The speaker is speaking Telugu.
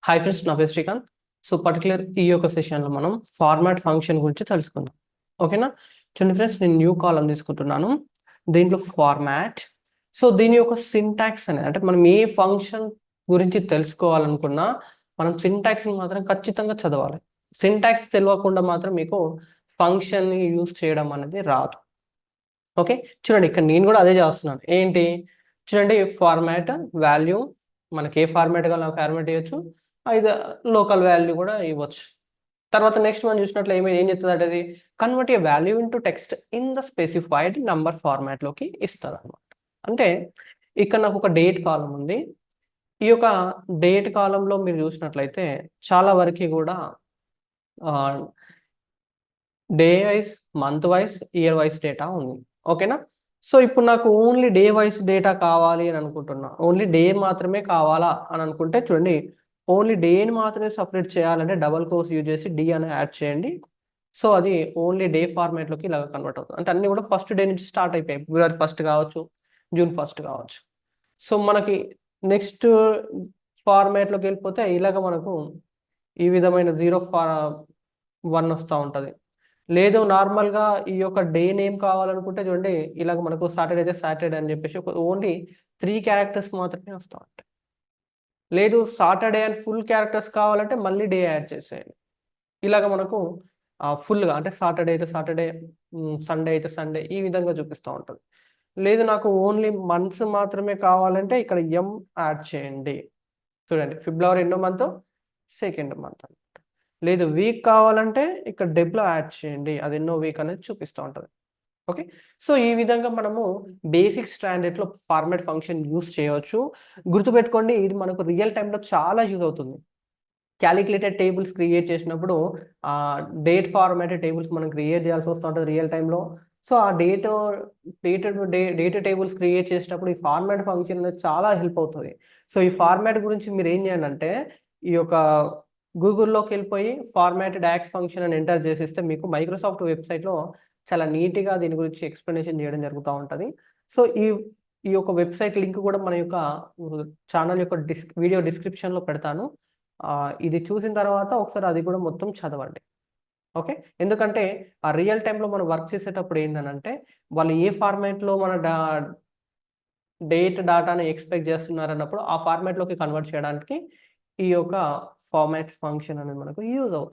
హాయ్ ఫ్రెండ్స్, నా పేరు శ్రీకాంత్. సో పర్టికులర్ ఈ యొక్క సెషన్లో మనం ఫార్మాట్ ఫంక్షన్ గురించి తెలుసుకుందాం. ఓకేనా? చూడండి ఫ్రెండ్స్, నేను న్యూ కాలమ్ తీసుకుంటున్నాను. దీంట్లో ఫార్మాట్. సో దీని యొక్క సింటాక్స్ అనేది, అంటే మనం ఏ ఫంక్షన్ గురించి తెలుసుకోవాలనుకున్నా మనం సింటాక్స్ని మాత్రం ఖచ్చితంగా చదవాలి. సింటాక్స్ తెలియకుండా మాత్రం మీకు ఫంక్షన్ని యూజ్ చేయడం అనేది రాదు. ఓకే, చూడండి ఇక్కడ నేను కూడా అదే చేస్తున్నాను. ఏంటి చూడండి, ఫార్మాట్ వాల్యూ, మనకి ఏ ఫార్మాట్ కావాలో ఆ ఫార్మాట్ ఇవ్వచ్చు, ఇది లోకల్ వాల్యూ కూడా ఇవ్వచ్చు. తర్వాత నెక్స్ట్ మనం చూసినట్లు ఏం చెప్తుంది అంటే, అది convert a value into text in the specified number ఫార్మాట్లోకి ఇస్తుంది అనమాట. అంటే ఇక్కడ నాకు ఒక డేట్ కాలం ఉంది. ఈ యొక్క డేట్ కాలంలో మీరు చూసినట్లయితే చాలా వరకు కూడా day wise, month wise, year wise data ఉంది. ఓకేనా? సో ఇప్పుడు నాకు ఓన్లీ డే వైజ్ డేటా కావాలి అని అనుకుంటున్నా, ఓన్లీ డే మాత్రమే కావాలా అని అనుకుంటే చూడండి, ఓన్లీ డేని మాత్రమే సపరేట్ చేయాలంటే డబల్ కోర్స్ యూజ్ చేసి డి అని యాడ్ చేయండి. సో అది ఓన్లీ డే ఫార్మాట్లోకి ఇలాగ కన్వర్ట్ అవుతుంది. అంటే అన్ని కూడా ఫస్ట్ డే నుంచి స్టార్ట్ అయిపోయాయి. ఫిబ్రవరి 1 కావచ్చు, జూన్ 1 కావచ్చు. సో మనకి నెక్స్ట్ ఫార్మాట్లోకి వెళ్ళిపోతే ఇలాగ మనకు ఈ విధమైన 0 1 వస్తూ ఉంటుంది. లేదు నార్మల్గా ఈ యొక్క డే నేమ్ కావాలనుకుంటే చూడండి, ఇలాగ మనకు సాటర్డే అయితే సాటర్డే అని చెప్పేసి ఓన్లీ 3 క్యారెక్టర్స్ మాత్రమే వస్తూ ఉంటాయి. లేదు సాటర్డే అండ్ ఫుల్ క్యారెక్టర్స్ కావాలంటే మళ్ళీ డే యాడ్ చేసేయండి. ఇలాగ మనకు ఫుల్గా అంటే సాటర్డే అయితే సాటర్డే, సండే అయితే సండే, ఈ విధంగా చూపిస్తూ ఉంటుంది. లేదు నాకు ఓన్లీ మంత్స్ మాత్రమే కావాలంటే ఇక్కడ ఎం యాడ్ చేయండి. చూడండి, ఫిబ్రవరి ఎన్నో మంత్, 2nd మంత్. లేదు వీక్ కావాలంటే ఇక్కడ డెబ్లో యాడ్ చేయండి, అది ఎన్నో వీక్ అనేది చూపిస్తూ ఉంటుంది. ఓకే, సో ఈ విధంగా మనము బేసిక్ స్టాండర్డ్లో ఫార్మాట్ ఫంక్షన్ యూస్ చేయవచ్చు. గుర్తుపెట్టుకోండి, ఇది మనకు రియల్ టైంలో చాలా యూజ్ అవుతుంది. క్యాలిక్యులేటెడ్ టేబుల్స్ క్రియేట్ చేసినప్పుడు డేట్ ఫార్మాటెడ్ టేబుల్స్ మనం క్రియేట్ చేయాల్సి వస్తూ ఉంటుంది రియల్ టైంలో. సో ఆ డేట్ టేబుల్స్ క్రియేట్ చేసేటప్పుడు ఈ ఫార్మాట్ ఫంక్షన్ అనేది చాలా హెల్ప్ అవుతుంది. సో ఈ ఫార్మాట్ గురించి మీరు ఏం చేయండి అంటే, ఈ యొక్క గూగుల్లోకి వెళ్ళిపోయి ఫార్మాటెడ్ యాక్స్ ఫంక్షన్ అని ఎంటర్ చేసేస్తే మీకు మైక్రోసాఫ్ట్ వెబ్సైట్లో చాలా నీట్గా దీని గురించి ఎక్స్ప్లెనేషన్ చేయడం జరుగుతూ ఉంటుంది. సో ఈ ఈ యొక్క వెబ్సైట్ లింక్ కూడా మన యొక్క ఛానల్ యొక్క వీడియో డిస్క్రిప్షన్లో పెడతాను. ఇది చూసిన తర్వాత ఒకసారి అది కూడా మొత్తం చదవండి. ఓకే, ఎందుకంటే ఆ రియల్ టైంలో మనం వర్క్ చేసేటప్పుడు ఏంటంటే, వాళ్ళు ఏ ఫార్మాట్లో మన డేట్ డాటాని ఎక్స్పెక్ట్ చేస్తున్నారు అన్నప్పుడు ఆ ఫార్మాట్లోకి కన్వర్ట్ చేయడానికి ఈ యొక్క ఫార్మాట్ ఫంక్షన్ అనేది మనకు యూజ్ అవుతుంది.